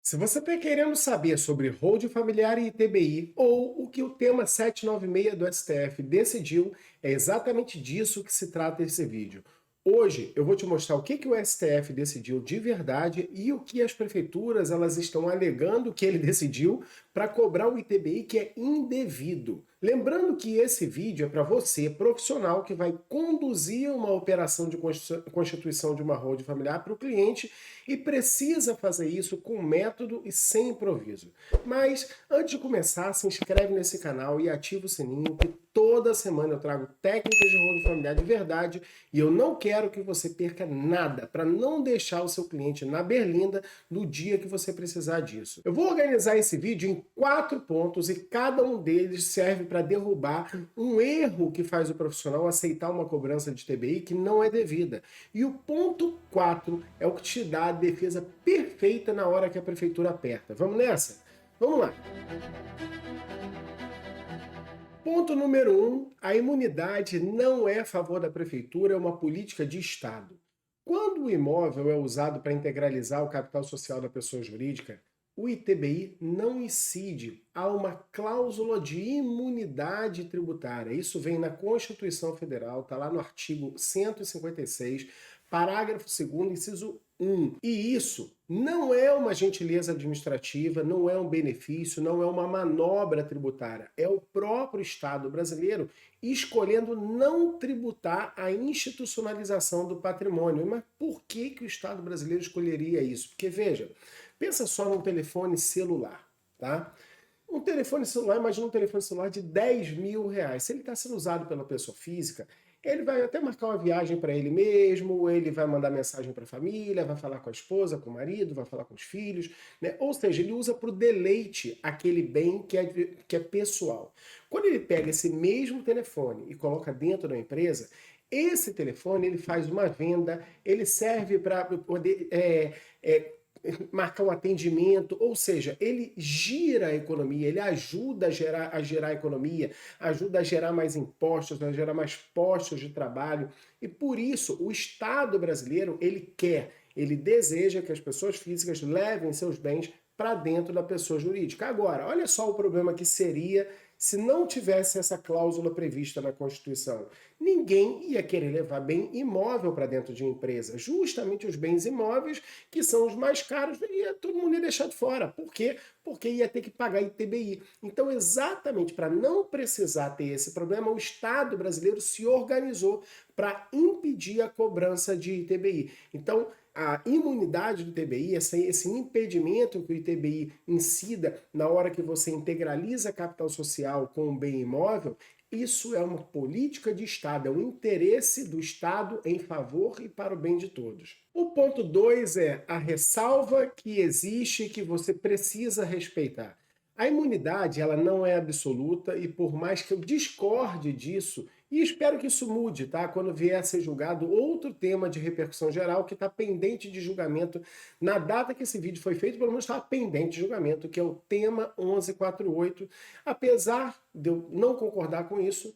Se você está querendo saber sobre holding familiar e ITBI ou o que o tema 796 do STF decidiu, é exatamente disso que se trata esse vídeo. Hoje eu vou te mostrar o que o STF decidiu de verdade e o que as prefeituras elas estão alegando que ele decidiu para cobrar o ITBI que é indevido. Lembrando que esse vídeo é para você, profissional, que vai conduzir uma operação de constituição de uma holding familiar para o cliente e precisa fazer isso com método e sem improviso. Mas antes de começar, se inscreve nesse canal e ativa o sininho que toda semana eu trago técnicas de holding familiar de verdade e eu não quero que você perca nada para não deixar o seu cliente na berlinda no dia que você precisar disso. Eu vou organizar esse vídeo em 4 pontos e cada um deles serve para derrubar um erro que faz o profissional aceitar uma cobrança de TBI que não é devida. E o ponto 4 é o que te dá a defesa perfeita na hora que a prefeitura aperta. Vamos nessa? Vamos lá! Ponto número 1, a imunidade não é a favor da prefeitura, é uma política de Estado. Quando o imóvel é usado para integralizar o capital social da pessoa jurídica, o ITBI não incide. Há uma cláusula de imunidade tributária. Isso vem na Constituição Federal, está lá no artigo 156, parágrafo 2º, inciso 1. E isso não é uma gentileza administrativa, não é um benefício, não é uma manobra tributária. É o próprio Estado brasileiro escolhendo não tributar a institucionalização do patrimônio. Mas por que o Estado brasileiro escolheria isso? Porque, veja, pensa só num telefone celular, tá? Um telefone celular, imagina um telefone celular de 10 mil reais. Se ele está sendo usado pela pessoa física, ele vai até marcar uma viagem para ele mesmo, ele vai mandar mensagem para a família, vai falar com a esposa, com o marido, vai falar com os filhos, né? Ou seja, ele usa para o deleite aquele bem que é pessoal. Quando ele pega esse mesmo telefone e coloca dentro da empresa, esse telefone ele faz uma venda, ele serve para poder marcar um atendimento, ou seja, ele gira a economia, ele ajuda a gerar economia, ajuda a gerar mais impostos, a gerar mais postos de trabalho, e por isso o Estado brasileiro, ele deseja que as pessoas físicas levem seus bens para dentro da pessoa jurídica. Agora, olha só o problema que seria se não tivesse essa cláusula prevista na Constituição. Ninguém ia querer levar bem imóvel para dentro de empresa. Justamente os bens imóveis, que são os mais caros, todo mundo ia deixar de fora. Por quê? Porque ia ter que pagar ITBI. Então, exatamente para não precisar ter esse problema, o Estado brasileiro se organizou para impedir a cobrança de ITBI. Então, a imunidade do ITBI, esse impedimento que o ITBI incida na hora que você integraliza capital social com um bem imóvel, isso é uma política de Estado, é um interesse do Estado em favor e para o bem de todos. O ponto 2 é a ressalva que existe e que você precisa respeitar. A imunidade ela não é absoluta e por mais que eu discorde disso, e espero que isso mude, tá? Quando vier a ser julgado outro tema de repercussão geral que está pendente de julgamento, na data que esse vídeo foi feito, pelo menos estava pendente de julgamento, que é o tema 1148. Apesar de eu não concordar com isso,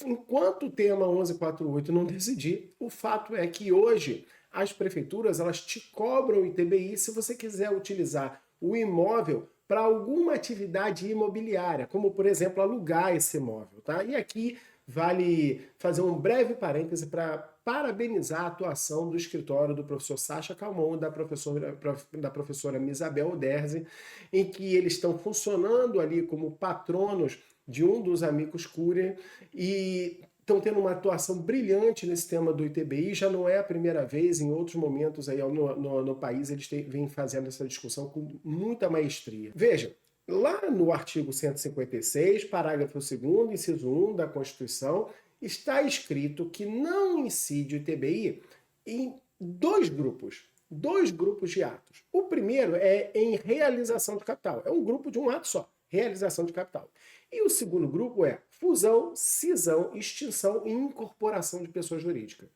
enquanto o tema 1148 não decidir, o fato é que hoje as prefeituras elas te cobram o ITBI se você quiser utilizar o imóvel para alguma atividade imobiliária, como, por exemplo, alugar esse imóvel, tá? E aqui vale fazer um breve parêntese para parabenizar a atuação do escritório do professor Sacha Calmon e da professora Misabel Oderzi, em que eles estão funcionando ali como patronos de um dos amigos Curia e estão tendo uma atuação brilhante nesse tema do ITBI, já não é a primeira vez, em outros momentos aí no país eles vêm fazendo essa discussão com muita maestria. Veja, lá no artigo 156, parágrafo 2º, inciso 1 da Constituição, está escrito que não incide o ITBI em dois grupos de atos. O primeiro é em realização de capital, é um grupo de um ato só, realização de capital. E o segundo grupo é fusão, cisão, extinção e incorporação de pessoa jurídica.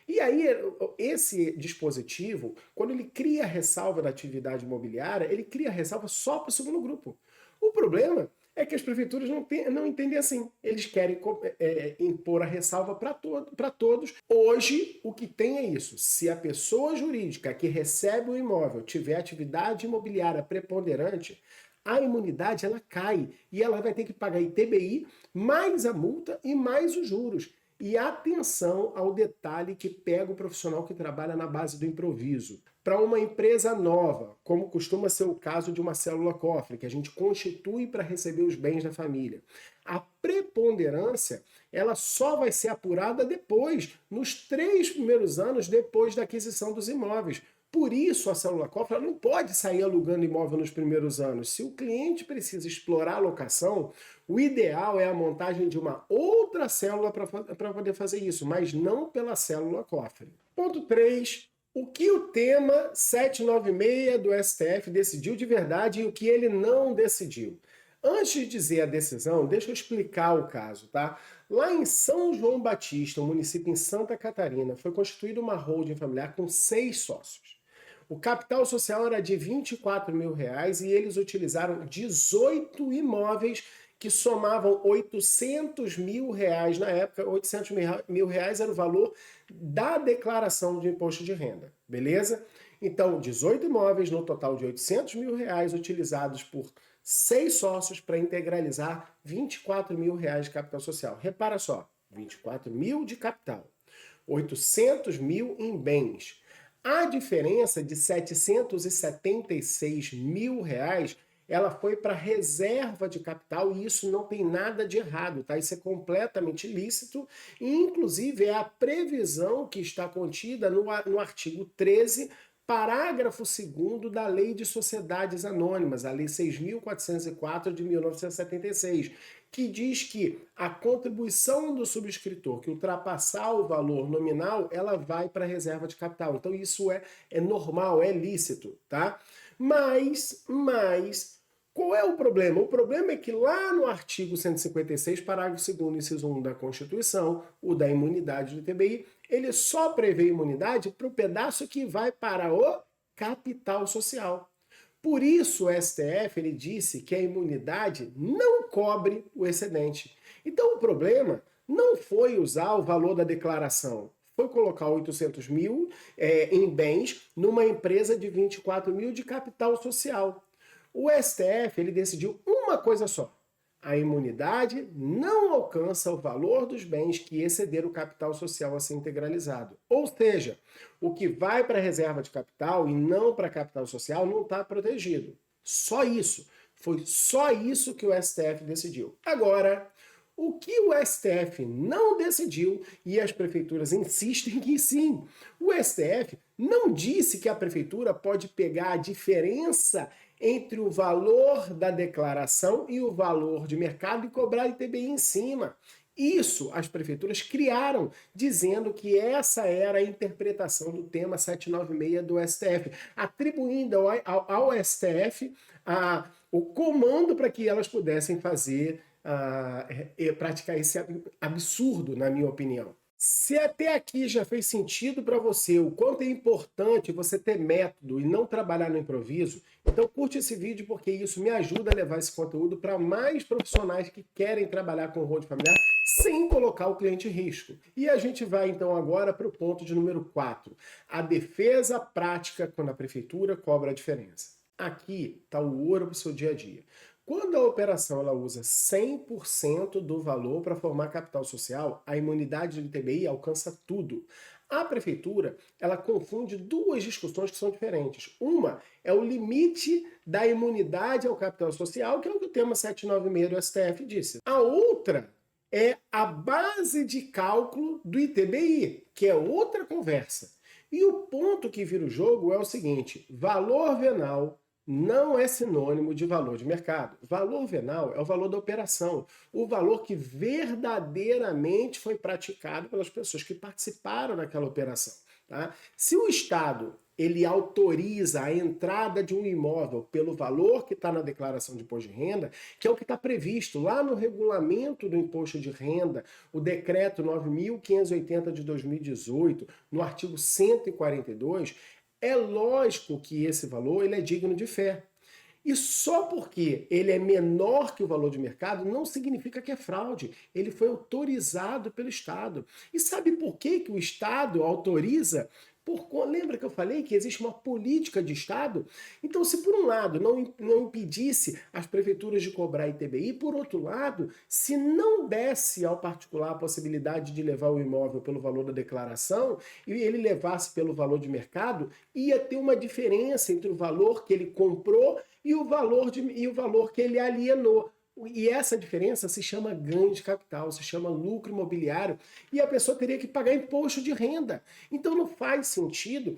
E aí, esse dispositivo, quando ele cria a ressalva da atividade imobiliária, ele cria a ressalva só para o segundo grupo. O problema É que as prefeituras não entendem assim. Eles querem impor a ressalva para todos. Hoje, o que tem é isso. Se a pessoa jurídica que recebe o imóvel tiver atividade imobiliária preponderante, a imunidade ela cai e ela vai ter que pagar ITBI, mais a multa e mais os juros. E atenção ao detalhe que pega o profissional que trabalha na base do improviso. Para uma empresa nova, como costuma ser o caso de uma célula-cofre, que a gente constitui para receber os bens da família, a preponderância ela só vai ser apurada depois, nos 3 primeiros anos depois da aquisição dos imóveis. Por isso, a célula-cofre não pode sair alugando imóvel nos primeiros anos. Se o cliente precisa explorar a locação, o ideal é a montagem de uma outra célula para poder fazer isso, mas não pela célula-cofre. Ponto 3. O que o tema 796 do STF decidiu de verdade e o que ele não decidiu. Antes de dizer a decisão, deixa eu explicar o caso, tá? Lá em São João Batista, um município em Santa Catarina, foi constituída uma holding familiar com 6 sócios. O capital social era de R$ 24 mil e eles utilizaram 18 imóveis que somavam R$ 800 mil na época. R$ 800 mil era o valor da declaração de imposto de renda, beleza? Então, 18 imóveis no total de R$ 800 mil utilizados por 6 sócios para integralizar R$ 24 mil de capital social. Repara só, 24 mil de capital, 800 mil em bens. A diferença de R$ 776 mil, ela foi para reserva de capital e isso não tem nada de errado, tá? Isso é completamente lícito e, inclusive, é a previsão que está contida no artigo 13, parágrafo 2º da Lei de Sociedades Anônimas, a Lei 6.404 de 1976, que diz que a contribuição do subscritor que ultrapassar o valor nominal, ela vai para a reserva de capital. Então isso é normal, é lícito, tá? Mas, qual é o problema? O problema é que lá no artigo 156, parágrafo 2º, inciso 1 da Constituição, o da imunidade do ITBI, ele só prevê imunidade para o pedaço que vai para o capital social. Por isso, o STF ele disse que a imunidade não cobre o excedente. Então, o problema não foi usar o valor da declaração, foi colocar 800 mil em bens numa empresa de 24 mil de capital social. O STF ele decidiu uma coisa só. A imunidade não alcança o valor dos bens que exceder o capital social a ser integralizado. Ou seja, o que vai para a reserva de capital e não para capital social não está protegido. Só isso. Foi só isso que o STF decidiu. Agora, o que o STF não decidiu, e as prefeituras insistem que sim, o STF não disse que a prefeitura pode pegar a diferença entre o valor da declaração e o valor de mercado e cobrar ITBI em cima. Isso as prefeituras criaram, dizendo que essa era a interpretação do tema 796 do STF, atribuindo ao STF o comando para que elas pudessem fazer, praticar esse absurdo, na minha opinião. Se até aqui já fez sentido para você o quanto é importante você ter método e não trabalhar no improviso, então curte esse vídeo porque isso me ajuda a levar esse conteúdo para mais profissionais que querem trabalhar com holding familiar sem colocar o cliente em risco. E a gente vai então agora para o ponto de número 4, a defesa prática quando a prefeitura cobra a diferença. Aqui está o ouro para o seu dia a dia. Quando a operação ela usa 100% do valor para formar capital social, a imunidade do ITBI alcança tudo. A prefeitura ela confunde duas discussões que são diferentes. Uma é o limite da imunidade ao capital social, que é o que o tema 796 do STF disse. A outra é a base de cálculo do ITBI, que é outra conversa. E o ponto que vira o jogo é o seguinte: valor venal não é sinônimo de valor de mercado. Valor venal é o valor da operação, o valor que verdadeiramente foi praticado pelas pessoas que participaram daquela operação. Tá? Se o Estado ele autoriza a entrada de um imóvel pelo valor que está na declaração de imposto de renda, que é o que está previsto lá no regulamento do imposto de renda, o decreto 9.580 de 2018, no artigo 142, é lógico que esse valor ele é digno de fé. E só porque ele é menor que o valor de mercado não significa que é fraude. Ele foi autorizado pelo Estado. E sabe por que que o Estado autoriza? Lembra que eu falei que existe uma política de Estado? Então, se por um lado não impedisse as prefeituras de cobrar ITBI, por outro lado, se não desse ao particular a possibilidade de levar o imóvel pelo valor da declaração e ele levasse pelo valor de mercado, ia ter uma diferença entre o valor que ele comprou e o valor que ele alienou. E essa diferença se chama ganho de capital, se chama lucro imobiliário, e a pessoa teria que pagar imposto de renda. Então não faz sentido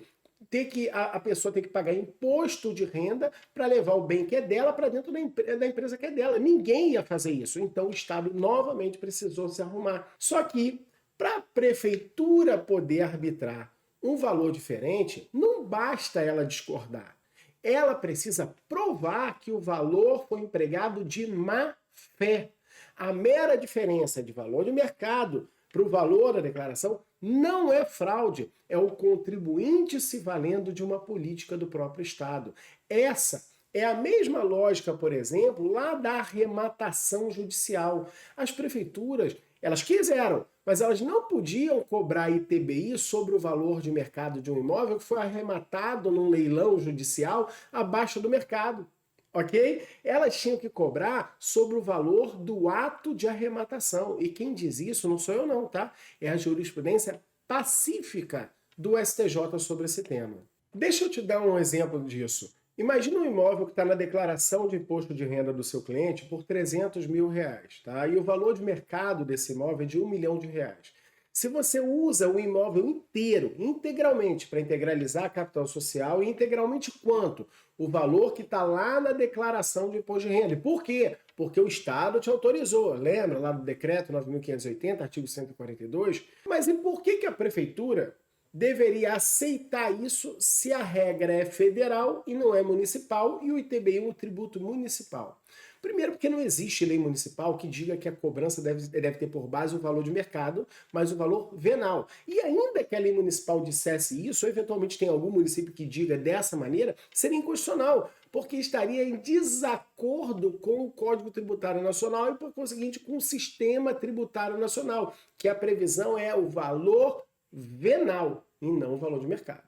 a pessoa ter que pagar imposto de renda para levar o bem que é dela para dentro da empresa que é dela. Ninguém ia fazer isso. Então o Estado novamente precisou se arrumar. Só que para a prefeitura poder arbitrar um valor diferente, não basta ela discordar. Ela precisa provar que o valor foi empregado de má fé. A mera diferença de valor de mercado para o valor da declaração não é fraude, é o contribuinte se valendo de uma política do próprio Estado. Essa é a mesma lógica, por exemplo, lá da arrematação judicial. As prefeituras, elas quiseram, mas elas não podiam cobrar ITBI sobre o valor de mercado de um imóvel que foi arrematado num leilão judicial abaixo do mercado. Ok? Elas tinham que cobrar sobre o valor do ato de arrematação. E quem diz isso não sou eu não, tá? É a jurisprudência pacífica do STJ sobre esse tema. Deixa eu te dar um exemplo disso. Imagina um imóvel que está na declaração de imposto de renda do seu cliente por 300 mil reais, tá? E o valor de mercado desse imóvel é de R$ 1 milhão. Se você usa o imóvel inteiro, integralmente, para integralizar a capital social, e integralmente quanto? O valor que está lá na declaração de imposto de renda. E por quê? Porque o Estado te autorizou. Lembra lá do decreto 9.580, artigo 142? Mas e por que a prefeitura deveria aceitar isso se a regra é federal e não é municipal e o ITBI é um tributo municipal? Primeiro, porque não existe lei municipal que diga que a cobrança deve ter por base o valor de mercado, mas o valor venal. E ainda que a lei municipal dissesse isso, ou eventualmente tem algum município que diga dessa maneira, seria inconstitucional, porque estaria em desacordo com o Código Tributário Nacional e, por conseguinte, com o Sistema Tributário Nacional, que a previsão é o valor venal e não o valor de mercado.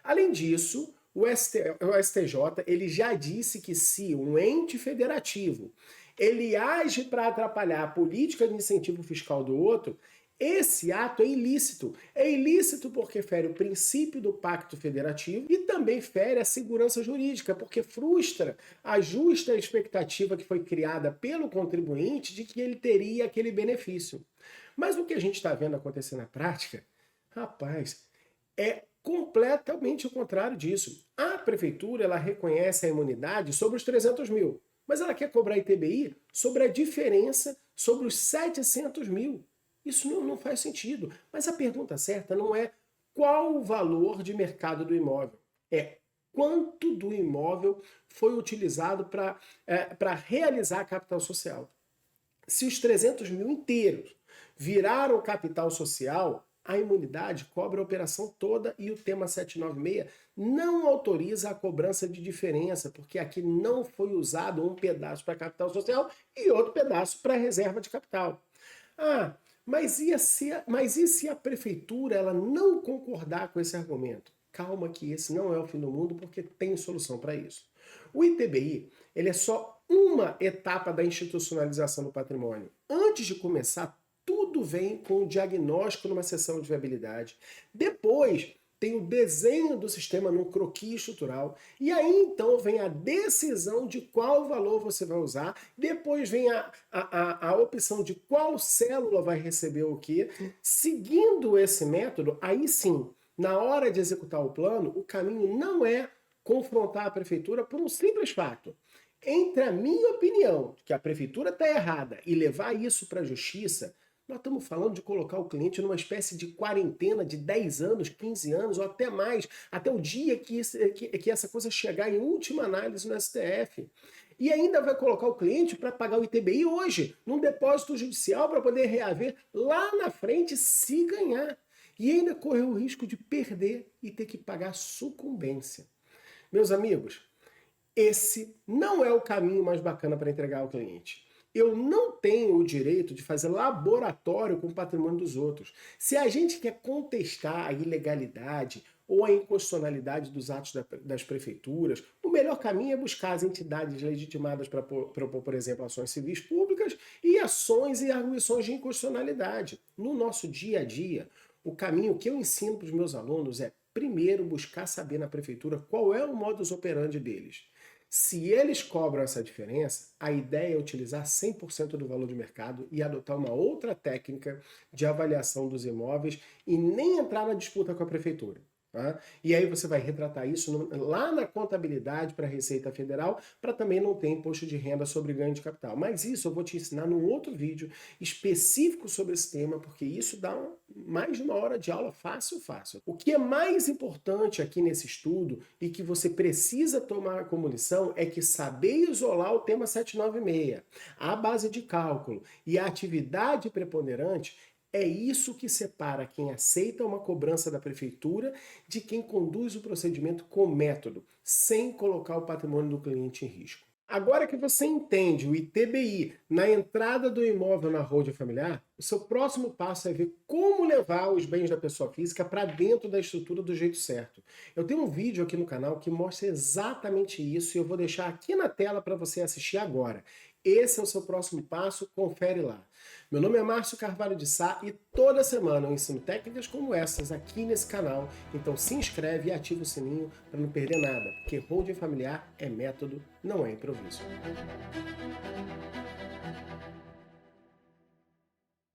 Além disso, o STJ ele já disse que se um ente federativo ele age para atrapalhar a política de incentivo fiscal do outro, esse ato é ilícito. É ilícito porque fere o princípio do pacto federativo e também fere a segurança jurídica, porque frustra a justa expectativa que foi criada pelo contribuinte de que ele teria aquele benefício. Mas o que a gente está vendo acontecer na prática, rapaz, é completamente o contrário disso. A prefeitura ela reconhece a imunidade sobre os 300 mil, mas ela quer cobrar ITBI sobre a diferença sobre os 700 mil. Isso não faz sentido. Mas a pergunta certa não é qual o valor de mercado do imóvel, é quanto do imóvel foi utilizado para realizar a capital social. Se os 300 mil inteiros viraram capital social, a imunidade cobre a operação toda e o tema 796 não autoriza a cobrança de diferença, porque aqui não foi usado um pedaço para capital social e outro pedaço para reserva de capital. Mas e se a prefeitura ela não concordar com esse argumento? Calma que esse não é o fim do mundo, porque tem solução para isso. O ITBI ele é só uma etapa da institucionalização do patrimônio. Antes de começar, tudo vem com o diagnóstico numa sessão de viabilidade. Depois tem o desenho do sistema num croquis estrutural. E aí então vem a decisão de qual valor você vai usar. Depois vem a opção de qual célula vai receber o quê. Seguindo esse método, aí sim, na hora de executar o plano, o caminho não é confrontar a prefeitura por um simples fato. Entre a minha opinião, que a prefeitura está errada, e levar isso para a justiça, nós estamos falando de colocar o cliente numa espécie de quarentena de 10 anos, 15 anos ou até mais, até o dia que essa coisa chegar em última análise no STF. E ainda vai colocar o cliente para pagar o ITBI hoje, num depósito judicial para poder reaver lá na frente se ganhar. E ainda correr o risco de perder e ter que pagar sucumbência. Meus amigos, Esse não é o caminho mais bacana para entregar ao cliente. Eu não tenho o direito de fazer laboratório com o patrimônio dos outros. Se a gente quer contestar a ilegalidade ou a inconstitucionalidade dos atos das prefeituras, o melhor caminho é buscar as entidades legitimadas para propor, por exemplo, ações civis públicas e ações e arguições de inconstitucionalidade. No nosso dia a dia, o caminho que eu ensino para os meus alunos é, primeiro, buscar saber na prefeitura qual é o modus operandi deles. Se eles cobram essa diferença, a ideia é utilizar 100% do valor de mercado e adotar uma outra técnica de avaliação dos imóveis e nem entrar na disputa com a prefeitura. Tá? E aí você vai retratar isso lá na contabilidade para a Receita Federal, para também não ter imposto de renda sobre ganho de capital. Mas isso eu vou te ensinar num outro vídeo específico sobre esse tema, porque isso dá mais de uma hora de aula fácil, fácil. O que é mais importante aqui nesse estudo e que você precisa tomar como lição é que saber isolar o tema 796, a base de cálculo e a atividade preponderante é isso que separa quem aceita uma cobrança da prefeitura de quem conduz o procedimento com método, sem colocar o patrimônio do cliente em risco. Agora que você entende o ITBI na entrada do imóvel na holding familiar, o seu próximo passo é ver como levar os bens da pessoa física para dentro da estrutura do jeito certo. Eu tenho um vídeo aqui no canal que mostra exatamente isso e eu vou deixar aqui na tela para você assistir agora. Esse é o seu próximo passo, confere lá. Meu nome é Márcio Carvalho de Sá e toda semana eu ensino técnicas como essas aqui nesse canal. Então se inscreve e ativa o sininho para não perder nada, porque holding familiar é método, não é improviso.